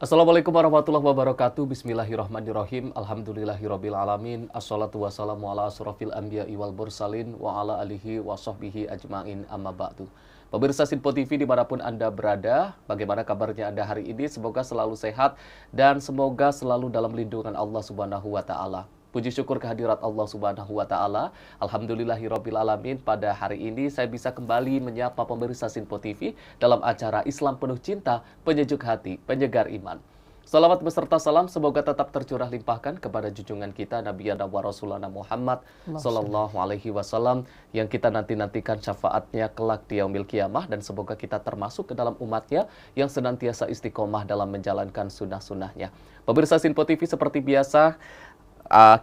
Assalamualaikum warahmatullahi wabarakatuh. Bismillahirrahmanirrahim. Alhamdulillahirabbil alamin. Assalatu wassalamu ala asrofil anbiya'i wal mursalin wa ala alihi wa sahbihi ajmain amma ba'du. Pemirsa Sinpo TV dimanapun Anda berada, bagaimana kabarnya Anda hari ini? Semoga selalu sehat dan semoga selalu dalam lindungan Allah Subhanahu wa taala. Puji syukur kehadirat Allah Subhanahu wa taala. Alhamdulillahirabbil alamin. Pada hari ini saya bisa kembali menyapa pemirsa Sinpo TV dalam acara Islam Penuh Cinta, Penyejuk Hati, Penyegar Iman. Salawat beserta salam semoga tetap tercurah limpahkan kepada junjungan kita Nabi wa Rasulana Muhammad sallallahu alaihi wasallam yang kita nantikan syafaatnya kelak di yaumil kiamah, dan semoga kita termasuk ke dalam umatnya yang senantiasa istiqomah dalam menjalankan sunnah-sunnahnya. Pemirsa Sinpo TV, seperti biasa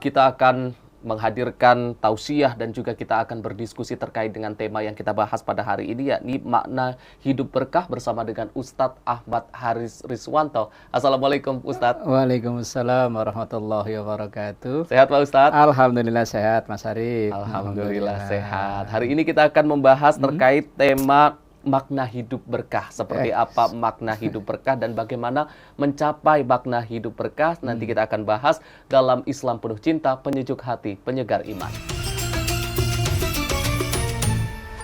kita akan menghadirkan tausiah dan juga kita akan berdiskusi terkait dengan tema yang kita bahas pada hari ini, yakni makna hidup berkah bersama dengan Ustadz Ahmad Haris Riswanto. Assalamualaikum Ustadz. Waalaikumsalam warahmatullahi wabarakatuh. Sehat Pak Ustadz? Alhamdulillah sehat Mas Arif. Alhamdulillah sehat. Hari ini kita akan membahas terkait tema makna hidup berkah. Seperti apa makna hidup berkah dan bagaimana mencapai makna hidup berkah, nanti kita akan bahas dalam Islam Penuh Cinta, Penyejuk Hati, Penyegar Iman.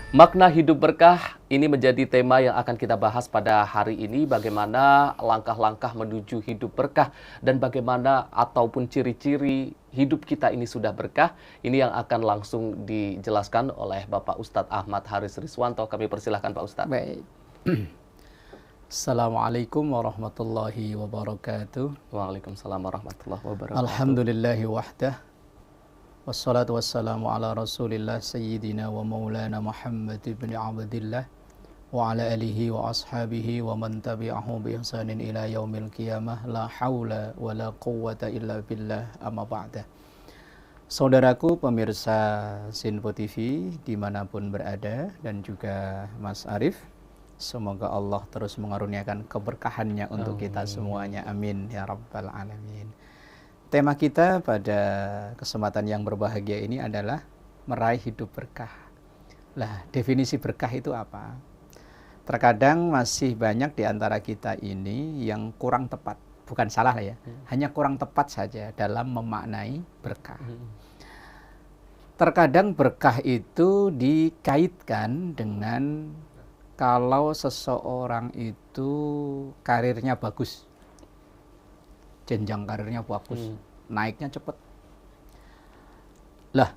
Makna hidup berkah ini menjadi tema yang akan kita bahas pada hari ini. Bagaimana langkah-langkah menuju hidup berkah dan bagaimana ataupun ciri-ciri hidup kita ini sudah berkah. Ini yang akan langsung dijelaskan oleh Bapak Ustadz Ahmad Haris Riswanto. Kami persilahkan Pak Ustadz. Baik. Assalamualaikum warahmatullahi wabarakatuh. Waalaikumsalam warahmatullahi wabarakatuh. Alhamdulillahi wahdah. Wassalatu wassalamu ala rasulillah sayyidina wa maulana Muhammad ibn Abdillah wa ala alihi wa ashabihi wa man tabi'ahu bi ihsanin ila yaumil qiyamah. La haula wa la quwwata illa billah, amma ba'da. Saudaraku pemirsa Sinpo TV dimanapun berada, dan juga Mas Arif, semoga Allah terus mengaruniakan keberkahannya untuk kita semuanya. Amin ya rabbal alamin. Tema kita pada kesempatan yang berbahagia ini adalah meraih hidup berkah. Lah, definisi berkah itu apa? Terkadang masih banyak di antara kita ini yang kurang tepat. Bukan salah lah ya, hanya kurang tepat saja dalam memaknai berkah. Terkadang berkah itu dikaitkan dengan kalau seseorang itu karirnya bagus, jenjang karirnya bagus, naiknya cepat. Lah,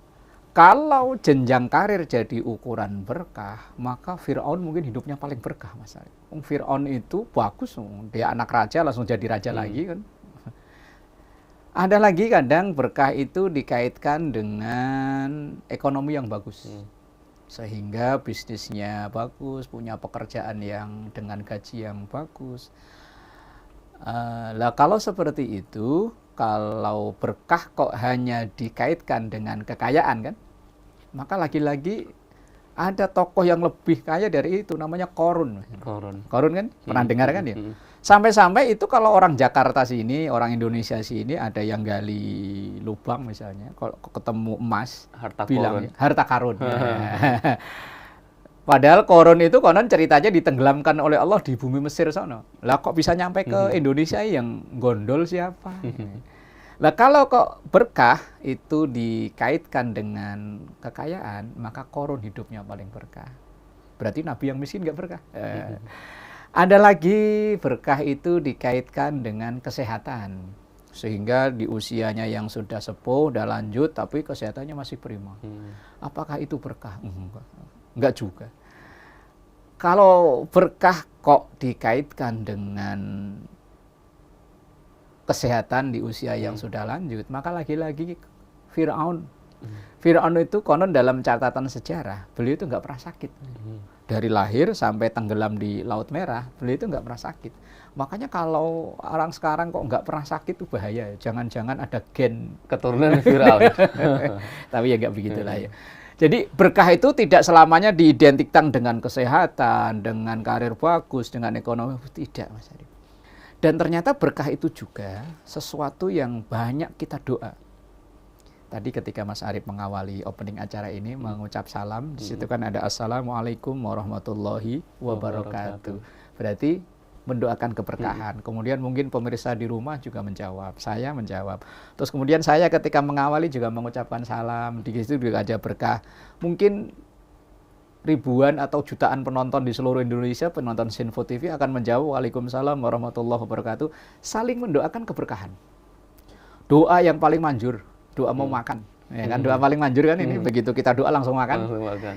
kalau jenjang karir jadi ukuran berkah, maka Fir'aun mungkin hidupnya paling berkah, Mas Arif. Fir'aun itu bagus, dia anak raja langsung jadi raja lagi kan. Ada lagi kadang berkah itu dikaitkan dengan ekonomi yang bagus. Sehingga bisnisnya bagus, punya pekerjaan yang dengan gaji yang bagus. Lah kalau seperti itu, kalau berkah kok hanya dikaitkan dengan kekayaan kan, maka lagi-lagi ada tokoh yang lebih kaya dari itu, namanya Qarun. Qarun kan pernah dengar kan ya? Sampai-sampai itu kalau orang Jakarta sini, orang Indonesia sini ada yang gali lubang misalnya, kalau ketemu emas, bilang harta karun. Padahal Qarun itu konon ceritanya ditenggelamkan oleh Allah di bumi Mesir sana. Lah kok bisa nyampe ke Indonesia, yang gondol siapa? Lah kalau kok berkah itu dikaitkan dengan kekayaan, maka Qarun hidupnya paling berkah. Berarti nabi yang miskin nggak berkah. Ada lagi berkah itu dikaitkan dengan kesehatan. Sehingga di usianya yang sudah sepuh, udah lanjut, tapi kesehatannya masih prima. Apakah itu berkah? Enggak juga. Kalau berkah kok dikaitkan dengan kesehatan di usia yang sudah lanjut, maka lagi-lagi Fir'aun. Fir'aun itu konon dalam catatan sejarah, beliau itu nggak pernah sakit. Dari lahir sampai tenggelam di Laut Merah, beliau itu nggak pernah sakit. Makanya kalau orang sekarang kok nggak pernah sakit itu bahaya. Jangan-jangan ada gen keturunan Fir'aun. Tapi ya nggak begitulah ya. Jadi berkah itu tidak selamanya diidentikan dengan kesehatan, dengan karir bagus, dengan ekonomi. Tidak, Mas Arif. Dan ternyata berkah itu juga sesuatu yang banyak kita doa. Tadi ketika Mas Arif mengawali opening acara ini mengucap salam, di situ kan ada Assalamualaikum warahmatullahi wabarakatuh. Berarti mendoakan keberkahan. Kemudian mungkin pemirsa di rumah juga menjawab, saya menjawab. Terus kemudian saya ketika mengawali juga mengucapkan salam, di situ juga ada berkah. Mungkin ribuan atau jutaan penonton di seluruh Indonesia, penonton Sinfo TV akan menjawab Waalaikumsalam warahmatullahi wabarakatuh, saling mendoakan keberkahan. Doa yang paling manjur, doa mau makan. Ya kan, doa paling manjur kan ini, begitu kita doa langsung makan.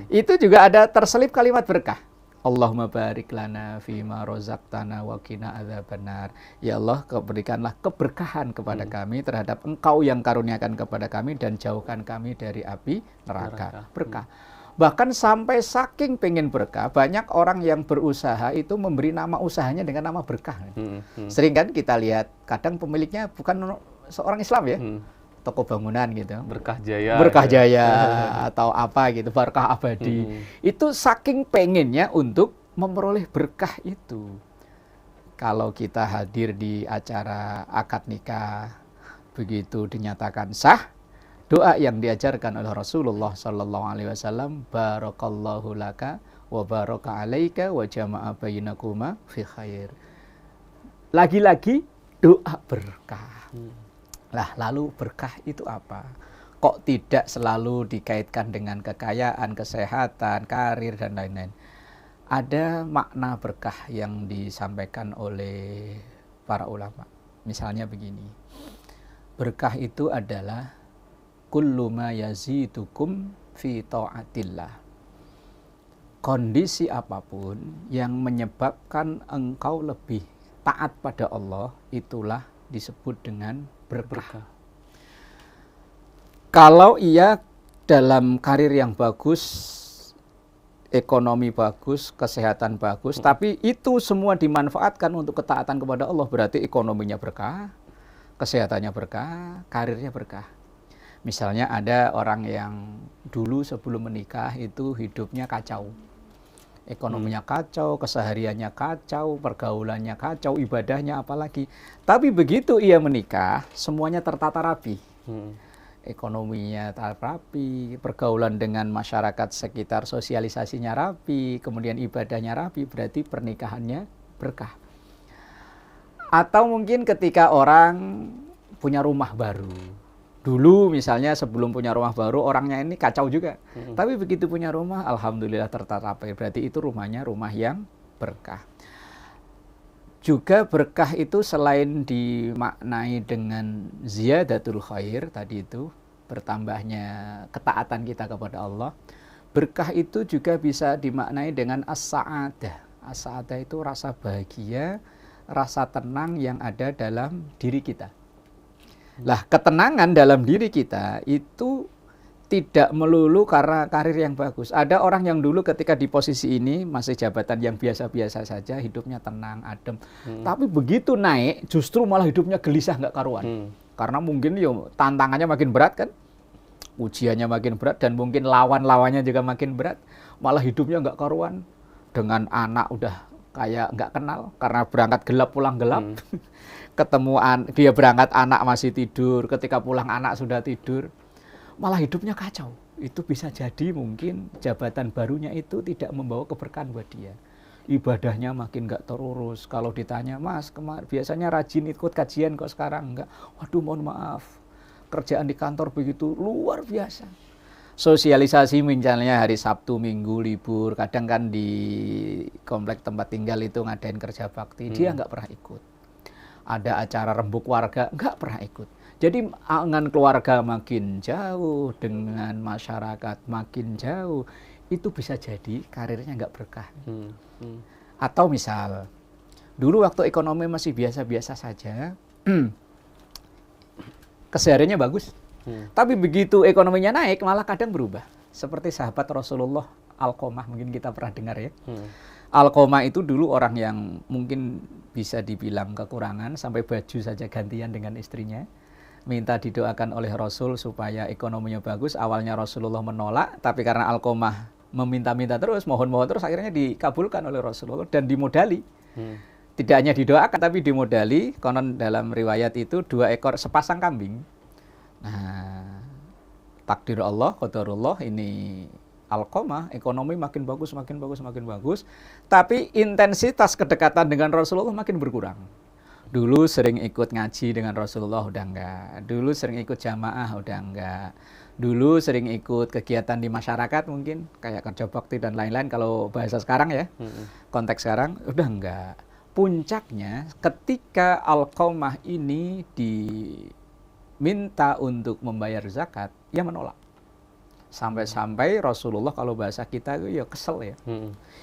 Itu juga ada terselip kalimat berkah. Allahumma barik lana fima rozaqtana wa qina adzabannar. Ya Allah, berikanlah keberkahan kepada kami terhadap Engkau yang karuniakan kepada kami dan jauhkan kami dari api neraka. Berkah. Bahkan sampai saking pengen berkah, banyak orang yang berusaha itu memberi nama usahanya dengan nama berkah. Sering kan kita lihat, kadang pemiliknya bukan seorang Islam ya, toko bangunan gitu, Berkah Jaya, Berkah Jaya atau apa gitu, Berkah Abadi. Itu saking pengennya untuk memperoleh berkah itu. Kalau kita hadir di acara akad nikah, begitu dinyatakan sah, doa yang diajarkan oleh Rasulullah Sallallahu Alaihi Wasallam, barakallahu laka wa baraka alaika wa jama'a bainakuma fi khair. Lagi-lagi doa berkah. Lah, lalu berkah itu apa? Kok tidak selalu dikaitkan dengan kekayaan, kesehatan, karir, dan lain-lain? Ada makna berkah yang disampaikan oleh para ulama. Misalnya begini, berkah itu adalah kullu ma yazidukum fi ta'atillah. Kondisi apapun yang menyebabkan engkau lebih taat pada Allah, itulah disebut dengan berkah. Kalau ia dalam karir yang bagus, ekonomi bagus, kesehatan bagus, tapi itu semua dimanfaatkan untuk ketaatan kepada Allah, berarti ekonominya berkah, kesehatannya berkah, karirnya berkah. Misalnya ada orang yang dulu sebelum menikah itu hidupnya kacau. Ekonominya kacau, kesehariannya kacau, pergaulannya kacau, ibadahnya apalagi. Tapi begitu ia menikah, semuanya tertata rapi. Ekonominya rapi, pergaulan dengan masyarakat sekitar, sosialisasinya rapi, kemudian ibadahnya rapi, berarti pernikahannya berkah. Atau mungkin ketika orang punya rumah baru. Dulu misalnya sebelum punya rumah baru, orangnya ini kacau juga. Tapi begitu punya rumah, alhamdulillah tertata rapi. Berarti itu rumahnya rumah yang berkah. Juga berkah itu selain dimaknai dengan ziyadatul khair, tadi itu bertambahnya ketaatan kita kepada Allah. Berkah itu juga bisa dimaknai dengan as-sa'adah. As-sa'adah itu rasa bahagia, rasa tenang yang ada dalam diri kita. Lah, ketenangan dalam diri kita itu tidak melulu karena karir yang bagus. Ada orang yang dulu ketika di posisi ini masih jabatan yang biasa-biasa saja, hidupnya tenang, adem. Tapi begitu naik, justru malah hidupnya gelisah nggak karuan. Karena mungkin tantangannya makin berat kan, ujiannya makin berat, dan mungkin lawan-lawannya juga makin berat. Malah hidupnya nggak karuan. Dengan anak udah kayak nggak kenal, karena berangkat gelap pulang gelap. Ketemu dia berangkat anak masih tidur, ketika pulang anak sudah tidur, malah hidupnya kacau. Itu bisa jadi mungkin jabatan barunya itu tidak membawa keberkahan buat dia. Ibadahnya makin nggak terurus. Kalau ditanya, Mas, biasanya rajin ikut kajian kok sekarang enggak? Waduh, mohon maaf, kerjaan di kantor begitu luar biasa. Sosialisasi misalnya hari Sabtu, Minggu, libur, kadang kan di komplek tempat tinggal itu ngadain kerja bakti, dia nggak pernah ikut. Ada acara rembuk warga, nggak pernah ikut. Jadi angan keluarga makin jauh, dengan masyarakat makin jauh, itu bisa jadi karirnya nggak berkah. Atau misal, dulu waktu ekonomi masih biasa-biasa saja, kesehariannya bagus. Tapi begitu ekonominya naik, malah kadang berubah. Seperti sahabat Rasulullah, Alqamah, mungkin kita pernah dengar ya. Alqamah itu dulu orang yang mungkin bisa dibilang kekurangan, sampai baju saja gantian dengan istrinya. Minta didoakan oleh Rasul supaya ekonominya bagus. Awalnya Rasulullah menolak, tapi karena Alqamah meminta-minta terus, mohon-mohon terus, akhirnya dikabulkan oleh Rasulullah dan dimodali. Tidak hanya didoakan, tapi dimodali. Konon dalam riwayat itu 2 ekor sepasang kambing. Nah, takdir Allah, qadarullah, ini Alqamah, ekonomi makin bagus, makin bagus, makin bagus. Tapi intensitas kedekatan dengan Rasulullah makin berkurang. Dulu sering ikut ngaji dengan Rasulullah, udah enggak. Dulu sering ikut jamaah, udah enggak. Dulu sering ikut kegiatan di masyarakat mungkin, kayak kerja bakti dan lain-lain kalau bahasa sekarang ya, konteks sekarang, udah enggak. Puncaknya ketika Alqamah ini diminta untuk membayar zakat, ia menolak. Sampai-sampai Rasulullah kalau bahasa kita itu ya kesel ya.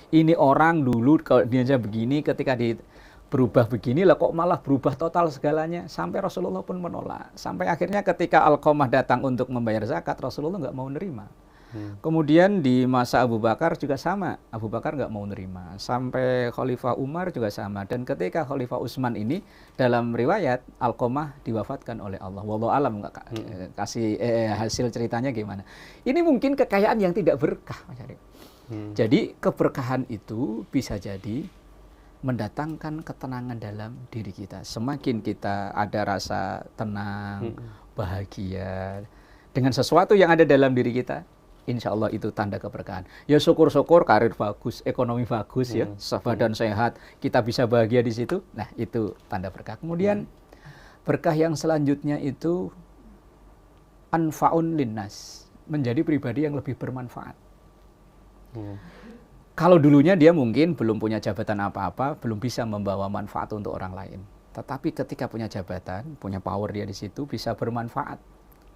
Ini orang dulu kalau dia aja begini, ketika berubah begini lah kok malah berubah total segalanya. Sampai Rasulullah pun menolak. Sampai akhirnya ketika Alqamah datang untuk membayar zakat, Rasulullah nggak mau nerima. Kemudian di masa Abu Bakar juga sama. Abu Bakar nggak mau nerima. Sampai Khalifah Umar juga sama. Dan ketika Khalifah Utsman ini dalam riwayat Alqamah diwafatkan oleh Allah. Wallahu alam kasih hasil ceritanya gimana. Ini mungkin kekayaan yang tidak berkah, Mas Arif. Jadi keberkahan itu bisa jadi mendatangkan ketenangan dalam diri kita. Semakin kita ada rasa tenang, bahagia dengan sesuatu yang ada dalam diri kita, insya Allah itu tanda keberkahan. Ya syukur-syukur karir bagus, ekonomi bagus ya, badan sehat, kita bisa bahagia di situ. Nah itu tanda berkah. Kemudian berkah yang selanjutnya itu anfa'un linnas, menjadi pribadi yang lebih bermanfaat. Kalau dulunya dia mungkin belum punya jabatan apa-apa, belum bisa membawa manfaat untuk orang lain. Tetapi ketika punya jabatan, punya power dia di situ bisa bermanfaat.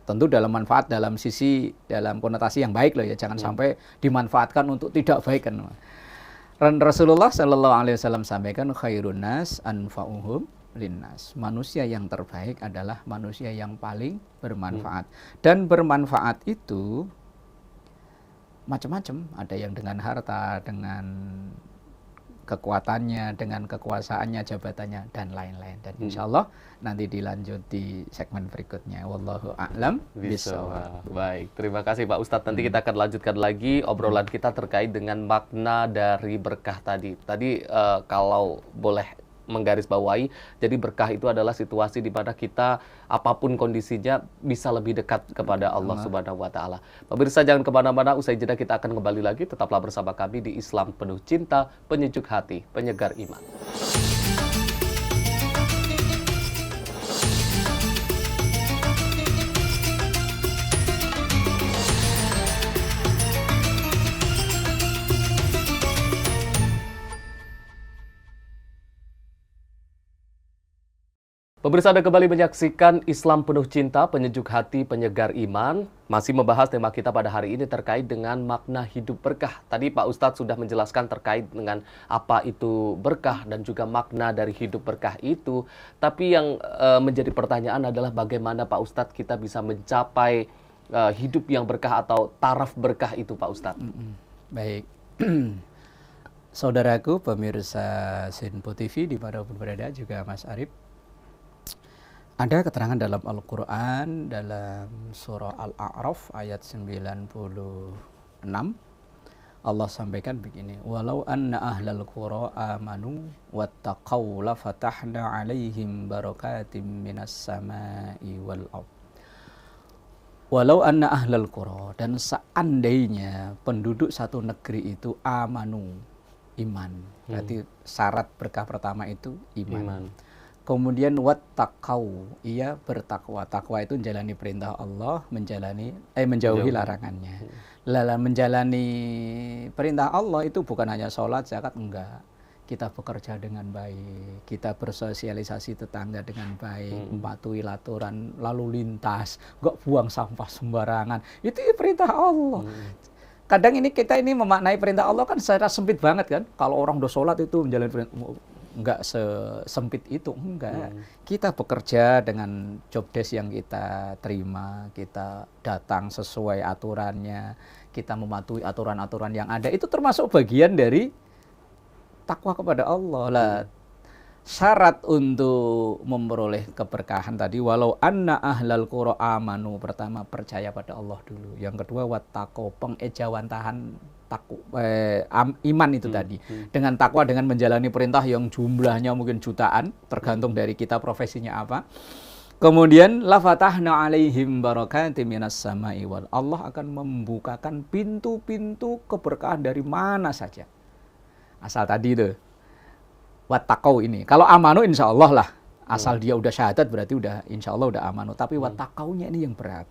Tentu dalam manfaat dalam sisi, dalam konotasi yang baik loh ya, jangan sampai dimanfaatkan untuk tidak baik kan. Dan Rasulullah Shallallahu Alaihi Wasallam sampaikan khairun nas anfa'uhum linnas. Manusia yang terbaik adalah manusia yang paling bermanfaat. Dan bermanfaat itu macam-macam, ada yang dengan harta, dengan kekuatannya, dengan kekuasaannya, jabatannya, dan lain-lain. Dan insya Allah nanti dilanjut di segmen berikutnya. Wallahu a'lam bishawab. Baik, terima kasih Pak Ustadz. Nanti kita akan lanjutkan lagi obrolan kita terkait dengan makna dari berkah tadi. Tadi kalau boleh menggarisbawahi, jadi berkah itu adalah situasi di mana kita apapun kondisinya bisa lebih dekat kepada Allah Subhanahu wa taala. Pemirsa jangan kemana-mana, usai jeda kita akan kembali lagi, tetaplah bersama kami di Islam Penuh Cinta, Penyejuk Hati, Penyegar Iman. Pemirsa Anda kembali menyaksikan Islam Penuh Cinta, Penyejuk Hati, Penyegar Iman. Masih membahas tema kita pada hari ini terkait dengan makna hidup berkah. Tadi Pak Ustadz sudah menjelaskan terkait dengan apa itu berkah dan juga makna dari hidup berkah itu. Tapi yang menjadi pertanyaan adalah bagaimana Pak Ustadz kita bisa mencapai hidup yang berkah atau taraf berkah itu Pak Ustadz. Baik. Saudaraku pemirsa Sinpo TV dimanapun berada, juga Mas Arif. Ada keterangan dalam Al-Quran, dalam surah Al-A'raf ayat 96. Allah sampaikan begini, walau anna ahlal qura amanu wattaqaw la fatahna alaihim barakatim minas samai wal ardh. Walau anna ahlal qura, dan seandainya penduduk satu negeri itu amanu, iman. Berarti syarat berkah pertama itu iman. Kemudian wattaqau, ia bertakwa. Takwa itu menjalani perintah Allah, menjauhi larangannya. Lala menjalani perintah Allah itu bukan hanya sholat, zakat, enggak. Kita bekerja dengan baik, kita bersosialisasi tetangga dengan baik, mematuhi aturan lalu lintas, enggak buang sampah sembarangan. Itu perintah Allah. Kadang kita ini memaknai perintah Allah kan secara sempit banget kan. Kalau orang udah sholat itu menjalani perintah, enggak sesempit itu, enggak. Kita bekerja dengan job desk yang kita terima, kita datang sesuai aturannya, kita mematuhi aturan-aturan yang ada, itu termasuk bagian dari takwa kepada Allah lah. Syarat untuk memperoleh keberkahan tadi, walau anna ahlal qura amanu, pertama percaya pada Allah dulu, yang kedua wattaqo, pengejawantahan iman itu tadi. Dengan takwa, dengan menjalani perintah yang jumlahnya mungkin jutaan, tergantung dari kita profesinya apa. Kemudian la fatahna 'alaihim barakatim minas sama'i wal, Allah akan membukakan pintu-pintu keberkahan dari mana saja. Asal tadi itu wattaqau ini. Kalau amanu insya Allah lah. Asal dia udah syahadat berarti udah insya Allah udah amanu. Tapi wattaqaunya ini yang berat.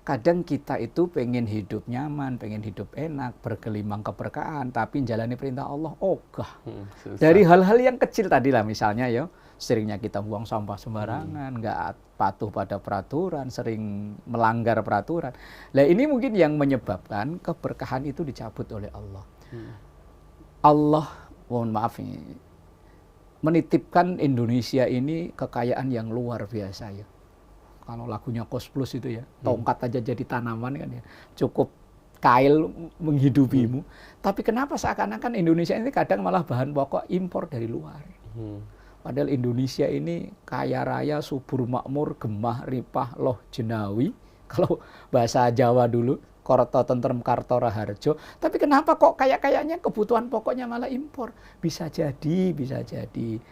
Kadang kita itu pengen hidup nyaman, pengen hidup enak, bergelimang keberkahan, tapi jalani perintah Allah ogah. Dari hal-hal yang kecil tadi lah misalnya ya, seringnya kita buang sampah sembarangan, nggak patuh pada peraturan, sering melanggar peraturan. Nah ini mungkin yang menyebabkan keberkahan itu dicabut oleh Allah. Allah, mohon maaf ini, menitipkan Indonesia ini kekayaan yang luar biasa ya. Kalau lagunya Kos Plus itu ya, tongkat aja jadi tanaman kan ya, cukup kail menghidupimu. Tapi kenapa seakan-akan Indonesia ini kadang malah bahan pokok impor dari luar. Padahal Indonesia ini kaya raya, subur makmur, gemah, ripah, loh jenawi. Kalau bahasa Jawa dulu, Korto tentrem karto raharjo. Tapi kenapa kok kayaknya kebutuhan pokoknya malah impor? Bisa jadi, bisa jadi.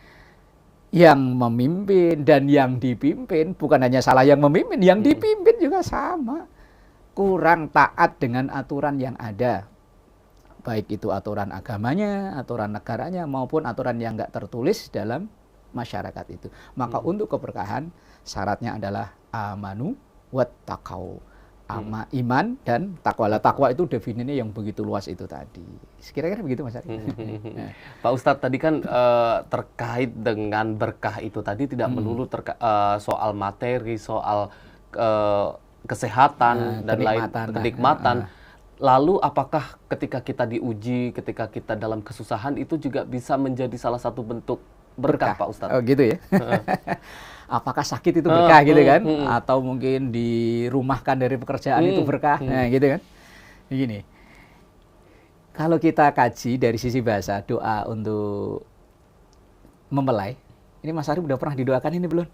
Yang memimpin dan yang dipimpin, bukan hanya salah yang memimpin, yang dipimpin juga sama. Kurang taat dengan aturan yang ada. Baik itu aturan agamanya, aturan negaranya, maupun aturan yang nggak tertulis dalam masyarakat itu. Maka untuk keberkahan, syaratnya adalah amanu wattaqau. Iman dan takwa. Takwa itu definisinya yang begitu luas itu tadi. Kira-kira begitu Mas Ari. Pak Ustadz tadi kan terkait dengan berkah itu tadi tidak melulu soal materi, soal kesehatan dan lain kenikmatan. Lalu apakah ketika kita diuji, ketika kita dalam kesusahan itu juga bisa menjadi salah satu bentuk berkah Pak Ustadz? Oh gitu ya. Apakah sakit itu berkah gitu kan? Atau mungkin dirumahkan dari pekerjaan itu berkah? Nah gitu kan. Begini, kalau kita kaji dari sisi bahasa doa untuk mempelai, ini Mas Arif udah pernah didoakan ini belum?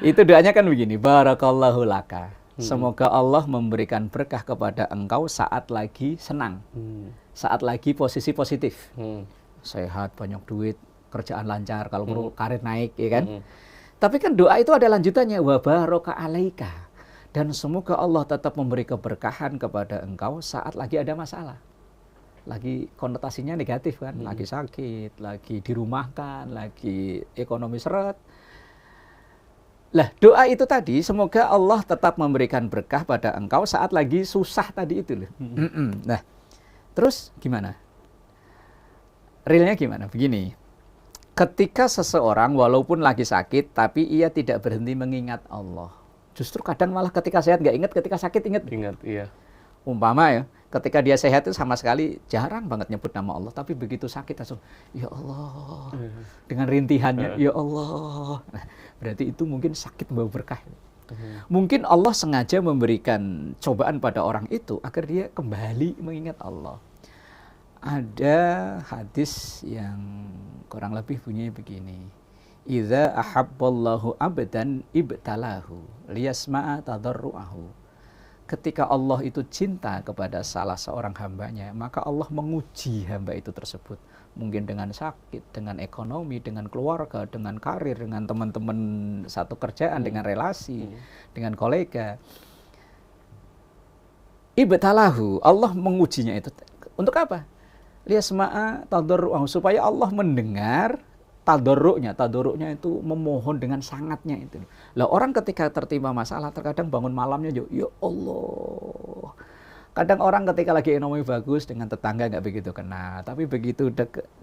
Itu doanya kan begini, barakallahu laka. Semoga Allah memberikan berkah kepada engkau saat lagi senang, saat lagi posisi positif, sehat, banyak duit, kerjaan lancar, kalau perlu karir naik, ya kan? Tapi kan doa itu ada lanjutannya, wa baraka alaika. Dan semoga Allah tetap memberi keberkahan kepada engkau saat lagi ada masalah. Lagi konotasinya negatif kan, lagi sakit, lagi dirumahkan, lagi ekonomi seret. Lah, doa itu tadi, semoga Allah tetap memberikan berkah pada engkau saat lagi susah tadi itu loh. Nah, terus gimana? Realnya gimana? Begini. Ketika seseorang walaupun lagi sakit, tapi ia tidak berhenti mengingat Allah. Justru kadang malah ketika sehat nggak ingat, ketika sakit ingat. Ingat, iya. Umpama ya, ketika dia sehat itu sama sekali jarang banget nyebut nama Allah. Tapi begitu sakit langsung, ya Allah. Dengan rintihannya, ya Allah. Nah, berarti itu mungkin sakit membawa berkah. Mungkin Allah sengaja memberikan cobaan pada orang itu agar dia kembali mengingat Allah. Ada hadis yang kurang lebih bunyinya begini. Idza ahabballahu abdan ibtalahu liyasma'a tadarruahu. Ketika Allah itu cinta kepada salah seorang hambanya, maka Allah menguji hamba itu tersebut. Mungkin dengan sakit, dengan ekonomi, dengan keluarga, dengan karir, dengan teman-teman satu kerjaan, dengan relasi, dengan kolega. Ibtalahu, Allah mengujinya itu. Untuk apa? Liyasma'a tadarru'ahu, supaya Allah mendengar tadarru'nya. Tadarru'nya itu memohon dengan sangatnya itu. Lah orang ketika tertimpa masalah terkadang bangun malamnya ya Allah. Kadang orang ketika lagi ekonomi bagus dengan tetangga nggak begitu kena, tapi begitu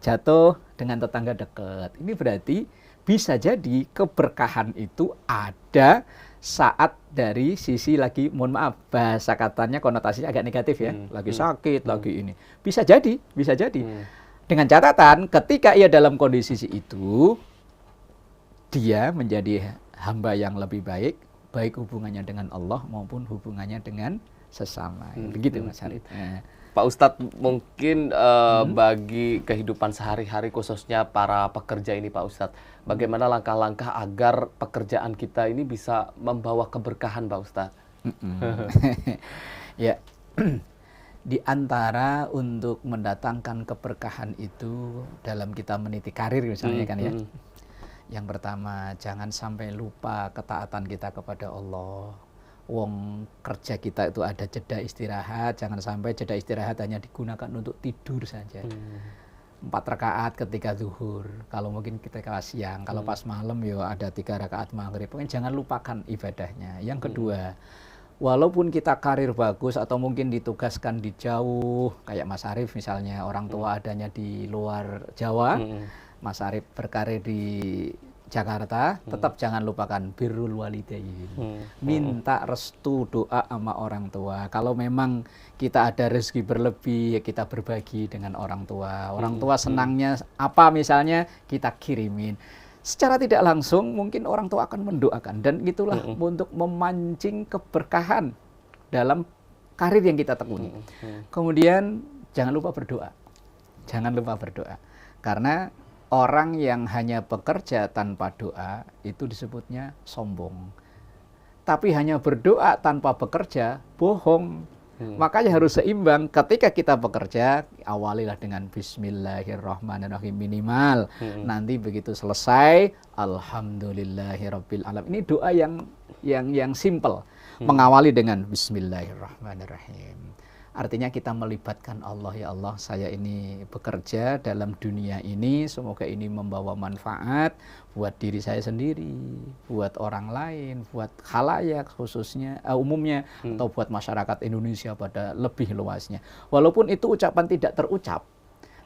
jatuh dengan tetangga dekat. Ini berarti bisa jadi keberkahan itu ada saat dari sisi lagi, mohon maaf, bahasa katanya konotasinya agak negatif ya, lagi sakit, lagi ini. Bisa jadi, bisa jadi. Dengan catatan, ketika ia dalam kondisi itu, dia menjadi hamba yang lebih baik, baik hubungannya dengan Allah maupun hubungannya dengan sesama. Begitu Mas Harit. Pak Ustadz, mungkin bagi kehidupan sehari-hari khususnya para pekerja ini Pak Ustadz, bagaimana langkah-langkah agar pekerjaan kita ini bisa membawa keberkahan Pak Ustadz? Ya, di antara untuk mendatangkan keberkahan itu dalam kita meniti karir misalnya kan ya, Yang pertama, jangan sampai lupa ketaatan kita kepada Allah. Wong kerja kita itu ada jeda istirahat, jangan sampai jeda istirahat hanya digunakan untuk tidur saja. 4 rakaat ketika zuhur, kalau mungkin ketika siang, kalau pas malam ya ada 3 rakaat maghrib. Pokoknya jangan lupakan ibadahnya. Yang kedua, walaupun kita karir bagus atau mungkin ditugaskan di jauh, kayak Mas Arif misalnya, orang tua adanya di luar Jawa, Mas Arif berkarir di Jakarta, tetap jangan lupakan birrul walidain. Minta restu doa sama orang tua. Kalau memang kita ada rezeki berlebih, ya kita berbagi dengan orang tua. Orang tua senangnya apa misalnya, kita kirimin. Secara tidak langsung mungkin orang tua akan mendoakan. Dan itulah untuk memancing keberkahan dalam karir yang kita tekuni. Kemudian jangan lupa berdoa. Jangan lupa berdoa. Karena orang yang hanya bekerja tanpa doa itu disebutnya sombong. Tapi hanya berdoa tanpa bekerja, bohong. Makanya harus seimbang. Ketika kita bekerja, awalilah dengan Bismillahirrahmanirrahim minimal. Nanti begitu selesai, Alhamdulillahirabbil alamin. Ini doa yang simple. Mengawali dengan Bismillahirrahmanirrahim. Artinya kita melibatkan Allah, ya Allah, saya ini bekerja dalam dunia ini, semoga ini membawa manfaat buat diri saya sendiri, buat orang lain, buat khalayak khususnya, umumnya, atau buat masyarakat Indonesia pada lebih luasnya. Walaupun itu ucapan tidak terucap,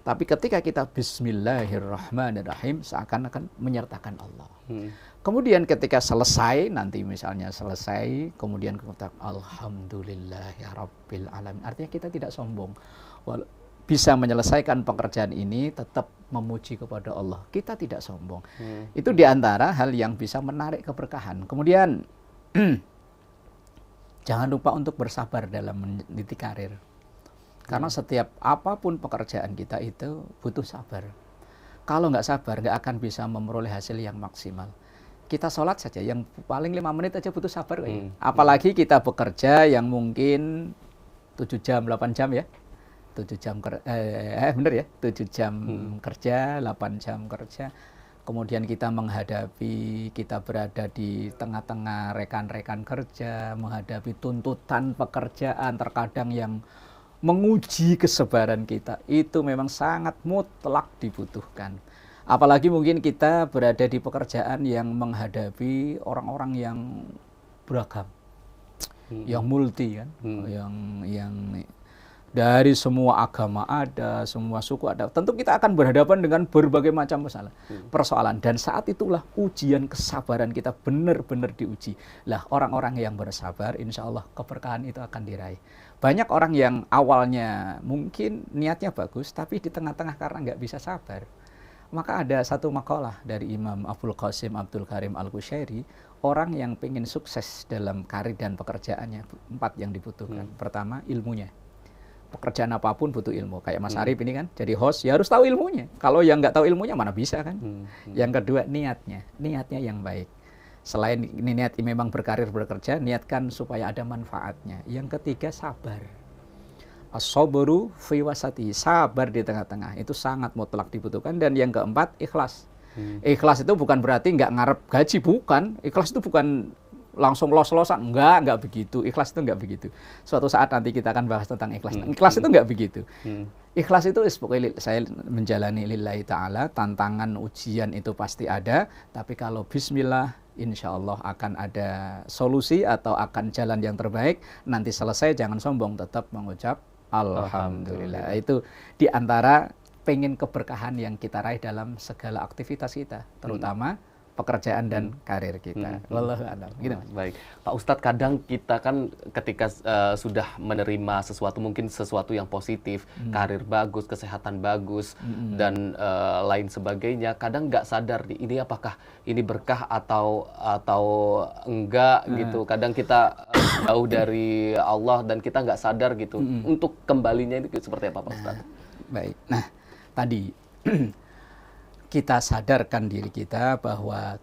tapi ketika kita Bismillahirrahmanirrahim, seakan-akan menyertakan Allah. Kemudian ketika selesai, nanti misalnya selesai, kemudian kita Alhamdulillahirabbil alamin. Artinya kita tidak sombong. Bisa menyelesaikan pekerjaan ini, tetap memuji kepada Allah. Kita tidak sombong. Itu diantara hal yang bisa menarik keberkahan. Kemudian, jangan lupa untuk bersabar dalam meniti karir. Karena setiap apapun pekerjaan kita itu butuh sabar. Kalau nggak sabar, nggak akan bisa memperoleh hasil yang maksimal. Kita sholat saja, yang paling 5 menit aja butuh sabar. Apalagi kita bekerja yang mungkin 7 jam, 8 jam ya. 7 jam, bener ya, 7 jam kerja, 8 jam kerja. Kemudian kita berada di tengah-tengah rekan-rekan kerja, menghadapi tuntutan pekerjaan terkadang yang menguji kesabaran kita. Itu memang sangat mutlak dibutuhkan. Apalagi mungkin kita berada di pekerjaan yang menghadapi orang-orang yang beragam, yang multi kan, yang dari semua agama ada, semua suku ada. Tentu kita akan berhadapan dengan berbagai macam persoalan. Dan saat itulah ujian kesabaran kita benar-benar diuji. Lah orang-orang yang bersabar, insya Allah keberkahan itu akan diraih. Banyak orang yang awalnya mungkin niatnya bagus, tapi di tengah-tengah karena nggak bisa sabar. Maka ada satu makalah dari Imam Abdul Qasim Abdul Karim Al-Qushairi, orang yang pengen sukses dalam karir dan pekerjaannya, 4 yang dibutuhkan. Pertama, ilmunya. Pekerjaan apapun butuh ilmu. Kayak Mas Arif ini kan, jadi host, ya harus tahu ilmunya. Kalau yang nggak tahu ilmunya, mana bisa kan? Yang kedua, niatnya. Niatnya yang baik. Selain niat memang berkarir bekerja, niatkan supaya ada manfaatnya. Yang ketiga, sabar. As-sabru fi wasati, sabar di tengah-tengah, itu sangat mutlak dibutuhkan. Dan yang keempat, ikhlas. Ikhlas itu bukan berarti nggak ngarep gaji, bukan. Ikhlas itu bukan langsung los-losan, enggak begitu. Ikhlas itu enggak begitu. Suatu saat nanti kita akan bahas tentang ikhlas. Ikhlas itu enggak begitu. Ikhlas itu pokoknya saya menjalani lillahi ta'ala, tantangan ujian itu pasti ada, tapi kalau bismillah, insya Allah akan ada solusi atau akan jalan yang terbaik. Nanti selesai jangan sombong, tetap mengucap Alhamdulillah. Itu diantara pengen keberkahan yang kita raih dalam segala aktivitas kita, terutama pekerjaan dan karir kita. Wallahu a'lam. Gitu, Mas. Baik, Pak Ustadz, kadang kita kan ketika sudah menerima sesuatu, mungkin sesuatu yang positif, karir bagus, kesehatan bagus, dan lain sebagainya, kadang nggak sadar ini apakah ini berkah atau enggak gitu. Kadang kita jauh dari Allah dan kita nggak sadar gitu. Untuk kembalinya itu seperti apa, Pak Ustadz? Baik. Nah, tadi kita sadarkan diri kita bahwa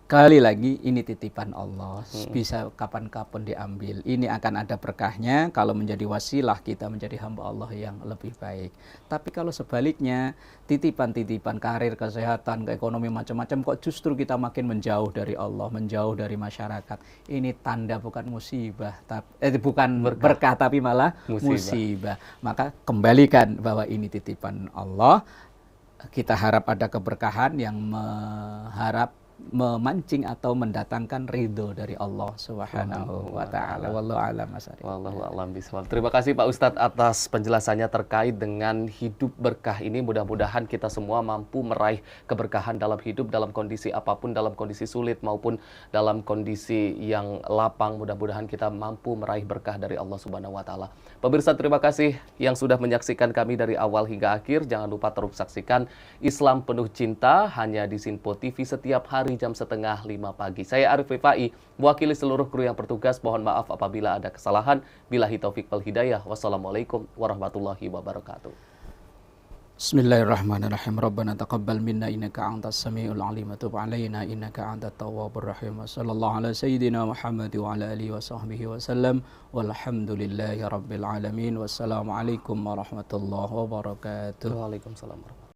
Kali lagi ini titipan Allah, bisa kapan-kapan diambil. Ini akan ada berkahnya kalau menjadi wasilah kita menjadi hamba Allah yang lebih baik. Tapi kalau sebaliknya, titipan-titipan karir, kesehatan, ekonomi macam-macam kok justru kita makin menjauh dari Allah, menjauh dari masyarakat. Ini tanda bukan musibah, bukan berkah tapi malah musibah. Maka kembalikan bahwa ini titipan Allah. Kita harap ada keberkahan yang memancing atau mendatangkan ridho dari Allah Subhanahu wa taala. Wallahu a'lam bishawab. Wallahu a'lam bishawab. Terima kasih Pak Ustadz atas penjelasannya terkait dengan hidup berkah ini. Mudah-mudahan kita semua mampu meraih keberkahan dalam hidup, dalam kondisi apapun, dalam kondisi sulit maupun dalam kondisi yang lapang. Mudah-mudahan kita mampu meraih berkah dari Allah Subhanahu wa taala. Pemirsa, terima kasih yang sudah menyaksikan kami dari awal hingga akhir. Jangan lupa terus saksikan Islam Penuh Cinta hanya di Sinpo TV setiap hari jam 4:30 pagi. Saya Arif Rifai, mewakili seluruh kru yang bertugas. Mohon maaf apabila ada kesalahan. Billahi taufik wal hidayah. Wassalamualaikum warahmatullahi wabarakatuh. Bismillahirrahmanirrahim. Rabbana taqabbal minna innaka antas samiul alim wa tub alaina innaka antat tawwabur rahim. Sallallahu ala sayyidina Muhammad wa ala alihi wa sahbihi wa sallam. Walhamdulillahi rabbil alamin. Wassalamualaikum warahmatullahi wabarakatuh. Waalaikumsalam warahmatullahi wabarakatuh.